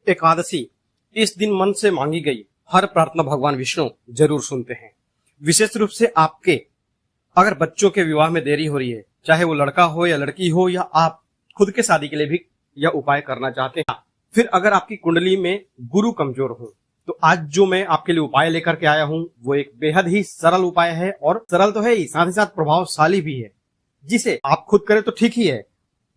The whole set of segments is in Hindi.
एकादशी इस दिन मन से मांगी गई हर प्रार्थना भगवान विष्णु जरूर सुनते हैं। विशेष रूप से आपके अगर बच्चों के विवाह में देरी हो रही है, चाहे वो लड़का हो या लड़की हो, या आप खुद के शादी के लिए भी यह उपाय करना चाहते हैं, फिर अगर आपकी कुंडली में गुरु कमजोर हो, तो आज जो मैं आपके लिए उपाय लेकर के आया हूं वो एक बेहद ही सरल उपाय है। और सरल तो है ही, साथ प्रभावशाली भी है, जिसे आप खुद करें तो ठीक ही है,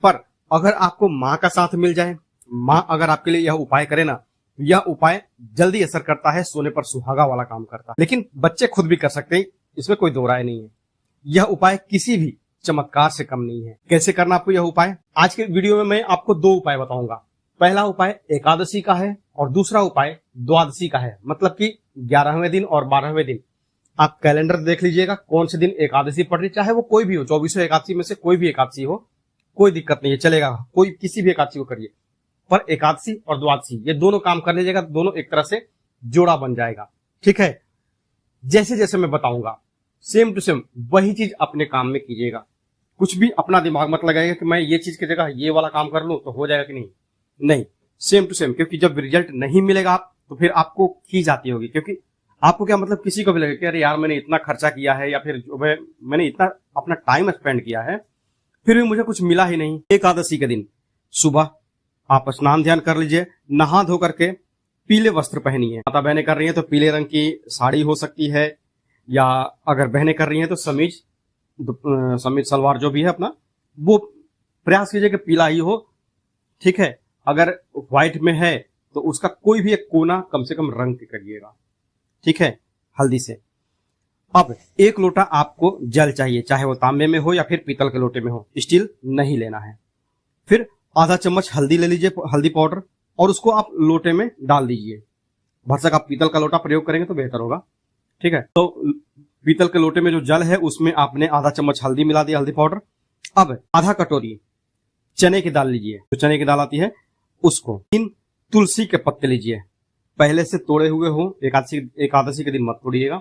पर अगर आपको माँ का साथ मिल जाए, माँ अगर आपके लिए यह उपाय करे ना, यह उपाय जल्दी असर करता है, सोने पर सुहागा वाला काम करता है। लेकिन बच्चे खुद भी कर सकते हैं, इसमें कोई दो राय नहीं है। यह उपाय किसी भी चमत्कार से कम नहीं है। कैसे करना आपको यह उपाय, आज के वीडियो में मैं आपको दो उपाय बताऊंगा। पहला उपाय एकादशी का है और दूसरा उपाय द्वादशी का है, मतलब कि 11वें दिन और 12वें दिन। आप कैलेंडर देख लीजिएगा कौन से दिन एकादशी पड़ रही, चाहे वो कोई भी हो, 24 एकादशी में से कोई भी एकादशी हो, कोई दिक्कत नहीं है, चलेगा, कोई किसी भी एकादशी को करिए, पर एकादशी और द्वादशी ये दोनों काम कर लीजिएगा, दोनों एक तरह से जोड़ा बन जाएगा। ठीक है, जैसे जैसे मैं बताऊंगा सेम टू सेम वही चीज अपने काम में कीजिएगा। कुछ भी अपना दिमाग मत लगाइएगा कि मैं ये चीज की जगह ये वाला काम कर लूं तो हो जाएगा कि नहीं, सेम टू सेम। क्योंकि जब रिजल्ट नहीं मिलेगा आप तो फिर आपको खींच आती होगी, क्योंकि आपको क्या मतलब, किसी को भी लगेगा कि अरे यार मैंने इतना खर्चा किया है, या फिर जो मैंने इतना अपना टाइम स्पेंड किया है, फिर भी मुझे कुछ मिला ही नहीं। एकादशी के दिन सुबह आप स्नान ध्यान कर लीजिए, नहा धो करके पीले वस्त्र पहनिए। माता बहनें कर रही हैं तो पीले रंग की साड़ी हो सकती है, या अगर बहनें कर रही हैं तो समीज सलवार जो भी है अपना, वो प्रयास कीजिए कि पीला ही हो। ठीक है, अगर व्हाइट में है तो उसका कोई भी एक कोना कम से कम रंग करिएगा। ठीक है, हल्दी से। अब 1 लोटा आपको जल चाहिए, चाहे वो तांबे में हो या फिर पीतल के लोटे में हो, स्टील नहीं लेना है। फिर आधा चम्मच हल्दी ले लीजिए, हल्दी पाउडर, और उसको आप लोटे में डाल दीजिए। भरसक आप पीतल का लोटा प्रयोग करेंगे तो बेहतर होगा। ठीक है, तो पीतल के लोटे में जो जल है उसमें आपने आधा चम्मच हल्दी मिला दिया, हल्दी पाउडर। अब आधा कटोरी चने की दाल लीजिए, जो चने की दाल आती है उसको। 3 तुलसी के पत्ते लीजिए, पहले से तोड़े हुए हो, एकादशी के दिन मत तोड़िएगा,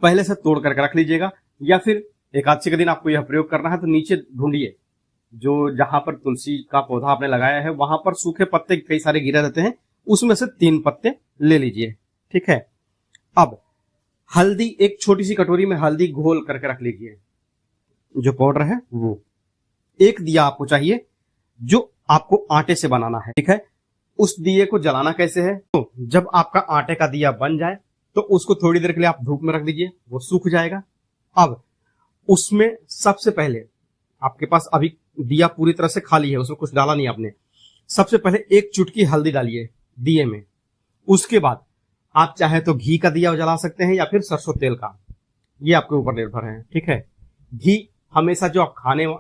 पहले से तोड़ करके रख लीजिएगा। या फिर एकादशी के दिन आपको यह प्रयोग करना है तो नीचे ढूंढिए, जो जहां पर तुलसी का पौधा आपने लगाया है वहां पर सूखे पत्ते कई सारे गिरे रहते हैं, उसमें से 3 पत्ते ले लीजिए। ठीक है, अब हल्दी, एक छोटी सी कटोरी में हल्दी घोल करके रख लीजिए, जो पाउडर है वो। एक दिया आपको चाहिए जो आपको आटे से बनाना है। ठीक है, उस दिए को जलाना कैसे है, तो जब आपका आटे का दिया बन जाए तो उसको थोड़ी देर के लिए आप धूप में रख दीजिए, वो सूख जाएगा। अब उसमें सबसे पहले, आपके पास अभी दिया पूरी तरह से खाली है, उसमें कुछ डाला नहीं आपने, सबसे पहले 1 चुटकी हल्दी डालिए दिए में। उसके बाद आप चाहे तो घी का दिया जला सकते हैं या फिर सरसों तेल का, ये आपके ऊपर निर्भर है। ठीक है, घी हमेशा जो आप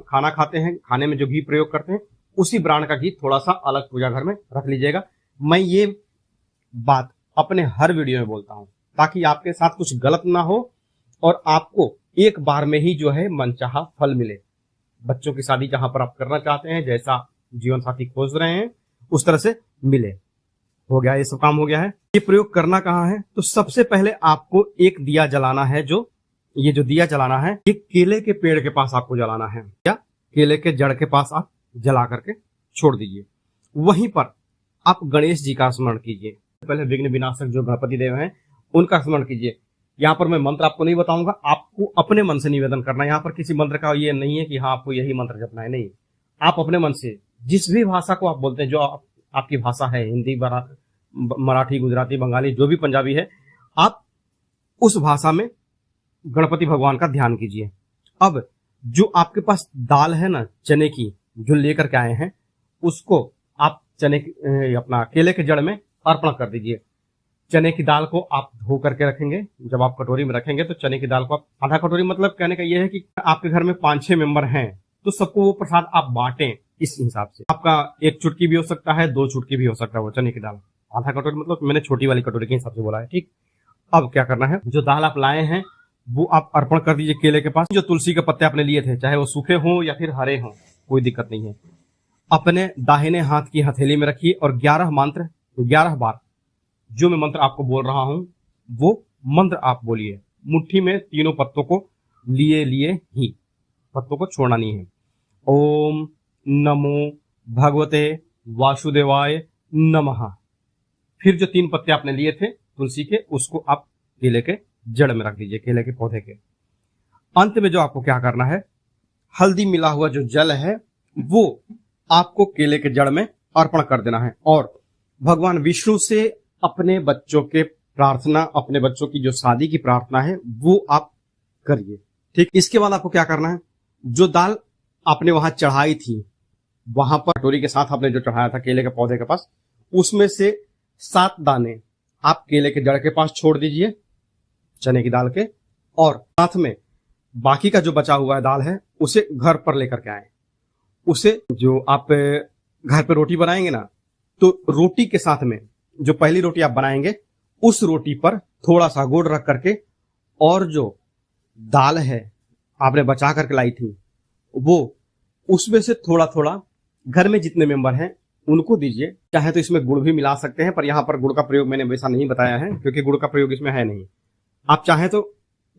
खाना खाते हैं, खाने में जो घी प्रयोग करते हैं उसी ब्रांड का घी थोड़ा सा अलग पूजा घर में रख लीजिएगा। मैं ये बात अपने हर वीडियो में बोलता हूं ताकि आपके साथ कुछ गलत ना हो और आपको एक बार में ही जो है मनचाहा फल मिले। बच्चों की शादी जहां पर आप करना चाहते हैं, जैसा जीवन साथी खोज रहे हैं, उस तरह से मिले। हो गया, ये सब काम हो गया है। ये प्रयोग करना कहाँ है, तो सबसे पहले आपको एक दिया जलाना है, जो ये जो दिया जलाना है ये केले के पेड़ के पास आपको जलाना है, या केले के जड़ के पास आप जला करके छोड़ दीजिए। वहीं पर आप गणेश जी का स्मरण कीजिए, पहले विघ्न विनाशक जो गणपति देव हैं उनका स्मरण कीजिए। यहाँ पर मैं मंत्र आपको नहीं बताऊंगा, आपको अपने मन से निवेदन करना है। यहाँ पर किसी मंत्र का ये नहीं है कि हाँ आपको यही मंत्र जपना है, नहीं, आप अपने मन से जिस भी भाषा को आप बोलते हैं, जो आपकी भाषा है, हिंदी, मराठी, गुजराती, बंगाली, जो भी पंजाबी है, आप उस भाषा में गणपति भगवान का ध्यान कीजिए। अब जो आपके पास दाल है ना चने की, जो लेकर के आए हैं, उसको आप अपना केले के जड़ में अर्पण कर दीजिए। चने की दाल को आप धो करके रखेंगे, जब आप कटोरी में रखेंगे तो चने की दाल को आप आधा कटोरी, मतलब कहने का यह है कि आपके घर में 5-6 मेंबर हैं तो सबको वो प्रसाद आप बांटें। इस हिसाब से आपका 1 चुटकी भी हो सकता है, 2 चुटकी भी हो सकता है वो चने की दाल। आधा कटोरी मतलब मैंने छोटी वाली कटोरी के हिसाब से बोला है। ठीक, अब क्या करना है, जो दाल आप लाए हैं वो आप अर्पण कर दीजिए केले के पास। जो तुलसी के पत्ते आपने लिए थे, चाहे वो सूखे हों या फिर हरे हों, कोई दिक्कत नहीं है, अपने दाहिने हाथ की हथेली में रखिए और 11 बार जो मैं मंत्र आपको बोल रहा हूं वो मंत्र आप बोलिए। मुट्ठी में तीनों पत्तों को लिए ही, पत्तों को छोड़ना नहीं है। ओम नमो भगवते वासुदेवाय नमः। फिर जो 3 पत्ते आपने लिए थे तुलसी के, उसको आप केले के जड़ में रख दीजिए, केले के पौधे के। अंत में जो आपको क्या करना है, हल्दी मिला हुआ जो जल है वो आपको केले के जड़ में अर्पण कर देना है और भगवान विष्णु से अपने बच्चों के प्रार्थना, अपने बच्चों की जो शादी की प्रार्थना है वो आप करिए। ठीक, इसके बाद आपको क्या करना है, जो दाल आपने वहां चढ़ाई थी, वहां पर कटोरी के साथ आपने जो चढ़ाया था केले के पौधे के पास, उसमें से 7 दाने आप केले के जड़ के पास छोड़ दीजिए, चने की दाल के, और साथ में बाकी का जो बचा हुआ है दाल है उसे घर पर लेकर के आए। उसे जो आप घर पे रोटी बनाएंगे ना, तो रोटी के साथ में जो पहली रोटी आप बनाएंगे उस रोटी पर थोड़ा सा गुड़ रख करके, और जो दाल है आपने बचा करके लाई थी वो, उसमें से थोड़ा थोड़ा घर में जितने मेंबर हैं उनको दीजिए। चाहे तो इसमें गुड़ भी मिला सकते हैं, पर यहां पर गुड़ का प्रयोग मैंने वैसा नहीं बताया है क्योंकि गुड़ का प्रयोग इसमें है नहीं। आप चाहें तो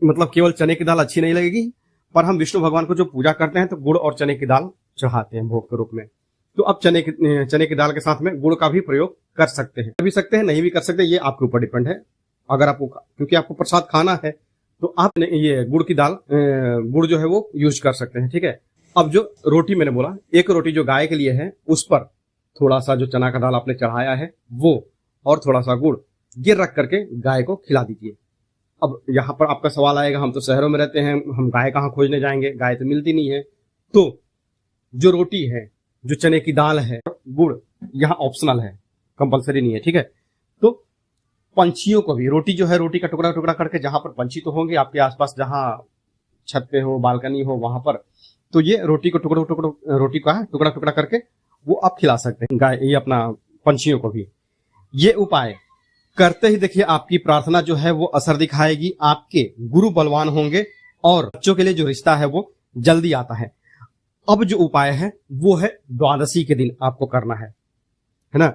मतलब केवल चने की दाल अच्छी नहीं लगेगी, पर हम विष्णु भगवान को जो पूजा करते हैं तो गुड़ और चने की दाल चढ़ाते हैं भोग के रूप में, तो अब चने की दाल के साथ में गुड़ का भी प्रयोग कर सकते हैं, भी सकते हैं, नहीं भी कर सकते, ये आपके ऊपर डिपेंड है। अगर आपको, क्योंकि आपको प्रसाद खाना है तो आप ये गुड़ की दाल, गुड़ जो है वो यूज कर सकते हैं। ठीक है, अब जो रोटी मैंने बोला, एक रोटी जो गाय के लिए है उस पर थोड़ा सा जो चना का दाल आपने चढ़ाया है वो और थोड़ा सा गुड़ ये रख करके गाय को खिला दीजिए। अब यहाँ पर आपका सवाल आएगा, हम तो शहरों में रहते हैं, हम गाय कहाँ खोजने जाएंगे, गाय तो मिलती नहीं है। तो जो रोटी है, जो चने की दाल है, गुड़ यहाँ ऑप्शनल है, कंपलसरी नहीं है। ठीक है, तो पंछियों को भी रोटी जो है, रोटी का टुकड़ा टुकड़ा करके, जहां पर पंछी तो होंगे आपके आसपास, जहां छत पे हो, बालकनी हो, वहां पर, तो ये रोटी को रोटी का टुकड़ा टुकड़ा करके वो आप खिला सकते हैं गाय, ये अपना पंछियों को भी। ये उपाय करते ही देखिए आपकी प्रार्थना जो है वो असर दिखाएगी, आपके गुरु बलवान होंगे और बच्चों के लिए जो रिश्ता है वो जल्दी आता है। अब जो उपाय है वो है द्वादशी के दिन आपको करना है ना,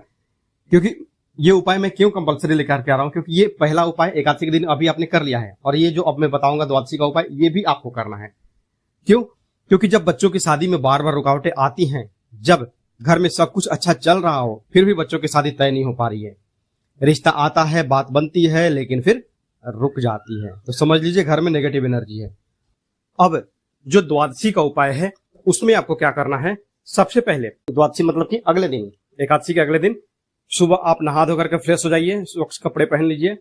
क्योंकि ये उपाय मैं क्यों कंपलसरी लेकर के आ रहा हूं, क्योंकि ये पहला उपाय एकादशी के दिन अभी आपने कर लिया है, और ये जो अब मैं बताऊंगा द्वादशी का उपाय, ये भी आपको करना है। क्यों? क्योंकि जब बच्चों की शादी में बार बार रुकावटें आती हैं, जब घर में सब कुछ अच्छा चल रहा हो फिर भी बच्चों की शादी तय नहीं हो पा रही है, रिश्ता आता है, बात बनती है, लेकिन फिर रुक जाती है, तो समझ लीजिए घर में नेगेटिव एनर्जी है। अब जो द्वादशी का उपाय है उसमें आपको क्या करना है, सबसे पहले द्वादशी मतलब कि अगले दिन, एकादशी के अगले दिन सुबह आप नहा धो करके फ्रेश हो जाइए, स्वच्छ कपड़े पहन लीजिए।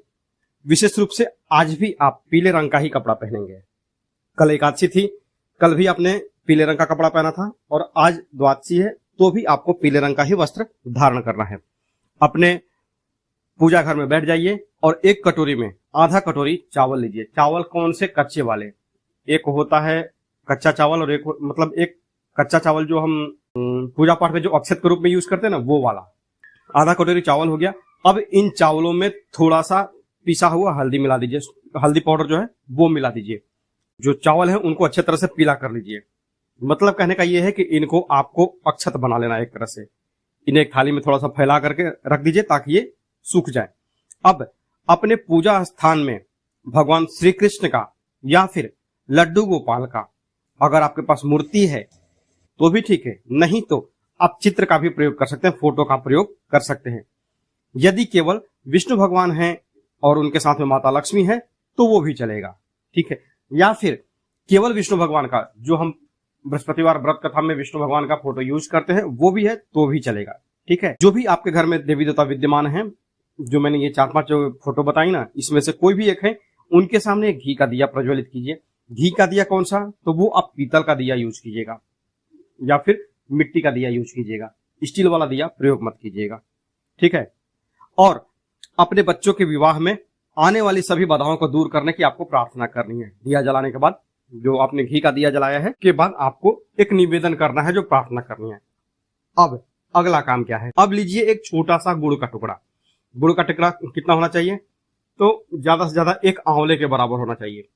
विशेष रूप से आज भी आप पीले रंग का ही कपड़ा पहनेंगे। कल एकादशी थी, कल भी आपने पीले रंग का कपड़ा पहना था, और आज द्वादशी है तो भी आपको पीले रंग का ही वस्त्र धारण करना है। अपने पूजा घर में बैठ जाइए और एक कटोरी में आधा कटोरी चावल लीजिए। चावल कौन से? कच्चे वाले। एक होता है कच्चा चावल और एक कच्चा चावल जो हम पूजा पाठ में जो अक्षत के रूप में यूज करते हैं ना, वो वाला। आधा कटोरी चावल हो गया। अब इन चावलों में थोड़ा सा पिसा हुआ हल्दी मिला दीजिए, हल्दी पाउडर जो है वो मिला दीजिए। जो चावल है उनको अच्छे तरह से पीला कर लीजिए। मतलब कहने का ये है कि इनको आपको अक्षत बना लेना एक तरह से। इन्हें एक थाली में थोड़ा सा फैला करके रख दीजिए ताकि ये सूख जाए। अब अपने पूजा स्थान में भगवान श्री कृष्ण का या फिर लड्डू गोपाल का, अगर आपके पास मूर्ति है तो भी ठीक है, नहीं तो आप चित्र का भी प्रयोग कर सकते हैं, फोटो का प्रयोग कर सकते हैं। यदि केवल विष्णु भगवान हैं और उनके साथ में माता लक्ष्मी है तो वो भी चलेगा, ठीक है। या फिर केवल विष्णु भगवान का, जो हम बृहस्पतिवार व्रत कथा में विष्णु भगवान का फोटो यूज करते हैं, वो भी है तो भी चलेगा, ठीक है। जो भी आपके घर में देवी देवता विद्यमान हैं, जो मैंने ये 4-5 जो फोटो बताई ना, इसमें से कोई भी एक है, उनके सामने घी का दिया प्रज्वलित कीजिए। घी का दिया कौन सा? तो वो आप पीतल का दिया यूज कीजिएगा या फिर मिट्टी का दिया यूज कीजिएगा, स्टील वाला दिया प्रयोग मत कीजिएगा, ठीक है। और अपने बच्चों के विवाह में आने वाली सभी बाधाओं को दूर करने की आपको प्रार्थना करनी है। दिया जलाने के बाद, जो आपने घी का दिया जलाया है के बाद, आपको एक निवेदन करना है, जो प्रार्थना करनी है। अब अगला काम क्या है? अब लीजिए एक छोटा सा गुड़ का टुकड़ा। गुड़ का टुकड़ा कितना होना चाहिए? तो ज्यादा से ज्यादा एक आंवले के बराबर होना चाहिए,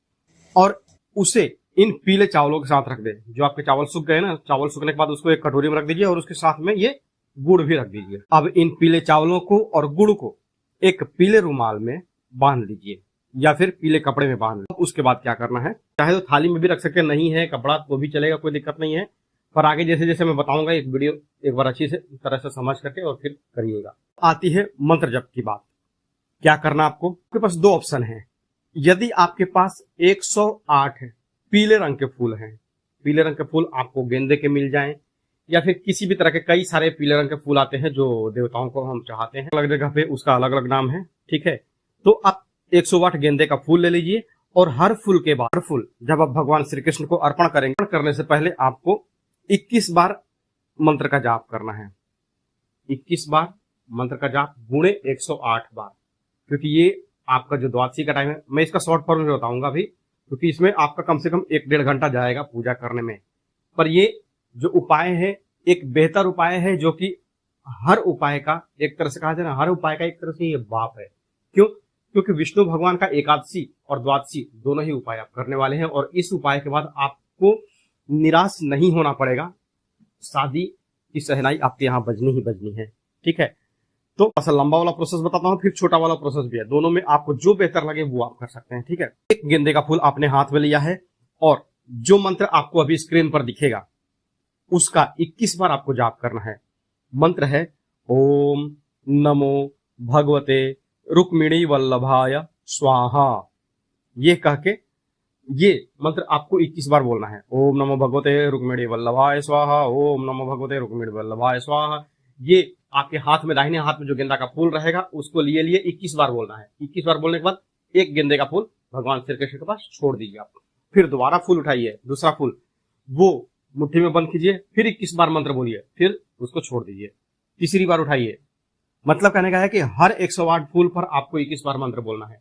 और उसे इन पीले चावलों के साथ रख दे। जो आपके चावल सूख गए ना, चावल सूखने के बाद उसको एक कटोरी में रख दीजिए और उसके साथ में ये गुड़ भी रख दीजिए। अब इन पीले चावलों को और गुड़ को एक पीले रुमाल में बांध लीजिए या फिर पीले कपड़े में बांध लीजिए। उसके बाद क्या करना है, चाहे तो थाली में भी रख सकते हैं, नहीं है कपड़ा तो भी चलेगा, कोई दिक्कत नहीं है। पर आगे जैसे जैसे मैं बताऊंगा एक वीडियो एक बार अच्छी से तरह से समझ करके और फिर करिएगा। आती है मंत्र जप की बात। क्या करना आपको, आपके पास दो ऑप्शन हैं। यदि आपके पास 108 पीले रंग के फूल हैं, पीले रंग के फूल आपको गेंदे के मिल जाएं या फिर किसी भी तरह के कई सारे पीले रंग के फूल आते हैं जो देवताओं को हम चाहते हैं, अलग जगह पे उसका अलग अलग नाम है, ठीक है। तो आप 108 गेंदे का फूल ले लीजिए और हर फूल के बाद, हर फूल जब आप भगवान श्री कृष्ण को अर्पण करेंगे, करने से पहले आपको 21 बार मंत्र का जाप करना है। 21 बार मंत्र का जाप गुणे 108 बार, क्योंकि ये आपका जो द्वादशी का टाइम है, मैं इसका शॉर्ट फॉर्म में बताऊंगा अभी, क्योंकि इसमें आपका कम से कम 1-1.5 घंटा जाएगा पूजा करने में। पर ये जो उपाय है एक बेहतर उपाय है, जो कि हर उपाय का एक तरह से कहा जाए ना, हर उपाय का एक तरह से ये बाप है। क्यों? क्योंकि विष्णु भगवान का एकादशी और द्वादशी दोनों ही उपाय आप करने वाले हैं और इस उपाय के बाद आपको निराश नहीं होना पड़ेगा। शादी की शहनाई आपके यहाँ बजनी ही बजनी है, ठीक है। तो ऐसा लंबा वाला प्रोसेस बताता हूँ, फिर छोटा वाला प्रोसेस भी है। दोनों में आपको जो बेहतर लगे वो आप कर सकते हैं, ठीक है। एक गेंदे का फूल आपने हाथ में लिया है और जो मंत्र आपको अभी स्क्रीन पर दिखेगा उसका 21 बार आपको जाप करना है। मंत्र है ओम नमो भगवते रुक्मिणी वल्लभाय स्वाहा। ये कह के ये मंत्र आपको 21 बार बोलना है। ओम नमो भगवते रुक्मिणी वल्लभाय स्वाहा, ओम नमो भगवते रुक्मिणी वल्लभाय स्वाहा। ये आपके हाथ में, दाहिने हाथ में जो गेंदा का फूल रहेगा उसको लिए 21 बार बोलना है। 21 बार बोलने के बाद एक गेंदे का फूल भगवान श्री कृष्ण के पास छोड़ दीजिए आप। फिर दोबारा फूल उठाइए, दूसरा फूल वो मुट्ठी में बंद कीजिए, फिर 21 बार मंत्र बोलिए, फिर उसको छोड़ दीजिए। तीसरी बार उठाइए। मतलब कहने का है कि हर 108 फूल पर आपको 21 बार मंत्र बोलना है।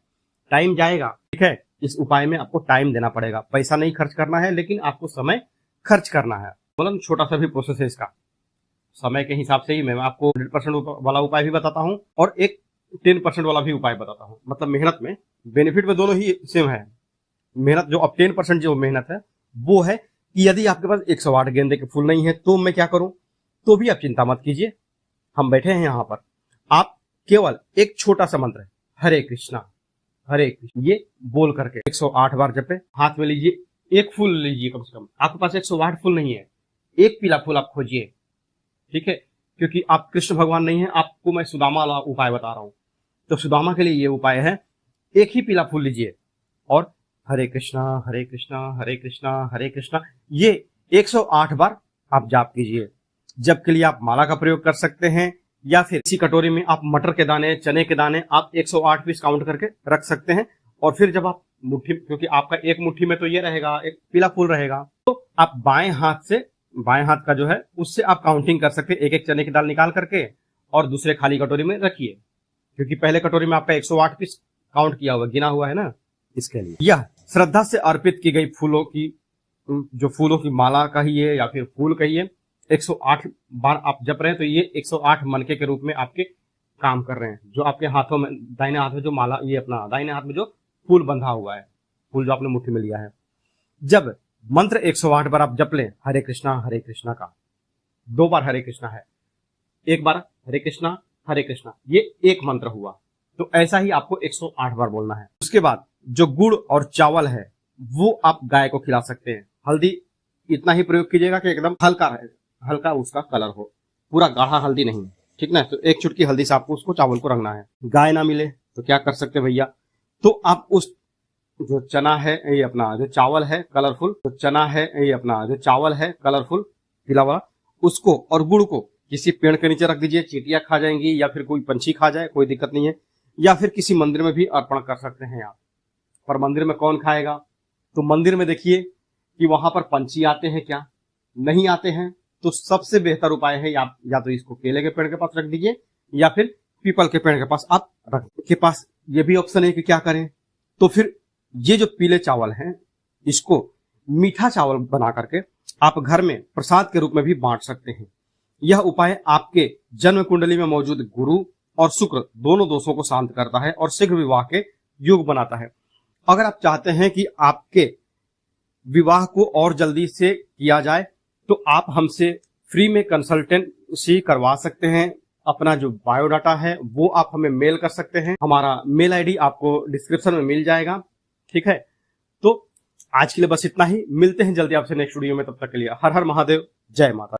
टाइम जाएगा, ठीक है। इस उपाय में आपको टाइम देना पड़ेगा, पैसा नहीं खर्च करना है, लेकिन आपको समय खर्च करना है। मतलब छोटा सा भी प्रोसेस है इसका, समय के हिसाब से ही मैं आपको 100% वाला उपाय भी बताता हूँ और एक 10% वाला भी उपाय बताता हूँ। मतलब मेहनत में, बेनिफिट में दोनों ही सेम है। मेहनत जो अब 10% जो मेहनत है वो है कि यदि आपके पास 108 गेंदे के फूल नहीं है तो मैं क्या करूं, तो भी आप चिंता मत कीजिए। हम बैठे हैं यहाँ पर, आप केवल एक छोटा सा मंत्र हरे कृष्णा हरे कृष्ण ये बोल करके 108 बार जपे। हाथ में लीजिए, एक फूल लीजिए कम से कम। आपके पास 108 फूल नहीं है, एक पीला फूल आप खोजिए, ठीक है। क्योंकि आप कृष्ण भगवान नहीं है, आपको मैं सुदामा वाला उपाय बता रहा हूं। तो सुदामा के लिए ये उपाय है, एक ही पीला फूल लीजिए और हरे कृष्णा हरे कृष्णा हरे कृष्णा हरे कृष्णा ये 108 बार आप जाप कीजिए। जप के लिए आप माला का प्रयोग कर सकते हैं या फिर इसी कटोरी में आप मटर के दाने, चने के दाने आप 108 पीस काउंट करके रख सकते हैं। और फिर जब आप मुट्ठी, क्योंकि आपका एक मुट्ठी में तो ये रहेगा, एक पीला फूल रहेगा, तो आप बाएं हाथ का जो है उससे आप काउंटिंग कर सकते हैं। एक एक चने की दाल निकाल करके और दूसरे खाली कटोरी में रखिए, क्योंकि पहले कटोरी में आपका 108 पीस काउंट किया हुआ, गिना हुआ है ना, इसके लिए। यह श्रद्धा से अर्पित की गई फूलों की, जो फूलों की माला कहिए या फिर फूल कहिए, 108 बार आप जप रहे हैं तो ये 108 मनके के रूप में आपके काम कर रहे हैं। जो आपके हाथों में, दाहिने हाथ में जो माला, ये अपना दाहिने हाथ में जो फूल बंधा हुआ है, फूल जो आपने मुट्ठी में लिया है, जब मंत्र 108 बार आप जप लें हरे कृष्णा का, 2 बार हरे कृष्णा है, 1 बार हरे कृष्णा, ये एक मंत्र हुआ। तो ऐसा ही आपको 108 बार बोलना है। उसके बाद जो गुड़ और चावल है वो आप गाय को खिला सकते हैं। हल्दी इतना ही प्रयोग कीजिएगा कि एकदम हल्का रहे, हल्का उसका कलर हो, पूरा गाढ़ा हल्दी नहीं, ठीक ना। तो 1 चुटकी हल्दी से आपको उसको चावल को रंगना है। गाय ना मिले तो क्या कर सकते भैया, तो आप उस जो चना है, ये अपना जो चावल है कलरफुल, जो चना है, ये अपना जो चावल है कलरफुल पीला वाला, उसको और गुड़ को किसी पेड़ के नीचे रख दीजिए। चींटियां खा जाएंगी या फिर कोई पंछी खा जाए, कोई दिक्कत नहीं है। या फिर किसी मंदिर में भी अर्पण कर सकते हैं आप। पर मंदिर में कौन खाएगा, तो मंदिर में देखिए कि वहां पर पंछी आते हैं क्या, नहीं आते हैं। तो सबसे बेहतर उपाय है या तो इसको केले के पेड़ के पास रख दीजिए या फिर पीपल के पेड़ के पास आप रख के पास। ये भी ऑप्शन है कि क्या करें, तो फिर ये जो पीले चावल हैं इसको मीठा चावल बना करके आप घर में प्रसाद के रूप में भी बांट सकते हैं। यह उपाय आपके जन्म कुंडली में मौजूद गुरु और शुक्र दोनों दोषों को शांत करता है और शीघ्र विवाह के योग बनाता है। अगर आप चाहते हैं कि आपके विवाह को और जल्दी से किया जाए तो आप हमसे फ्री में कंसल्टेंसी करवा सकते हैं। अपना जो बायोडाटा है वो आप हमें मेल कर सकते हैं। हमारा मेल आईडी आपको डिस्क्रिप्शन में मिल जाएगा, ठीक है। तो आज के लिए बस इतना ही, मिलते हैं जल्दी आपसे नेक्स्ट वीडियो में। तब तक के लिए हर हर महादेव, जय माता।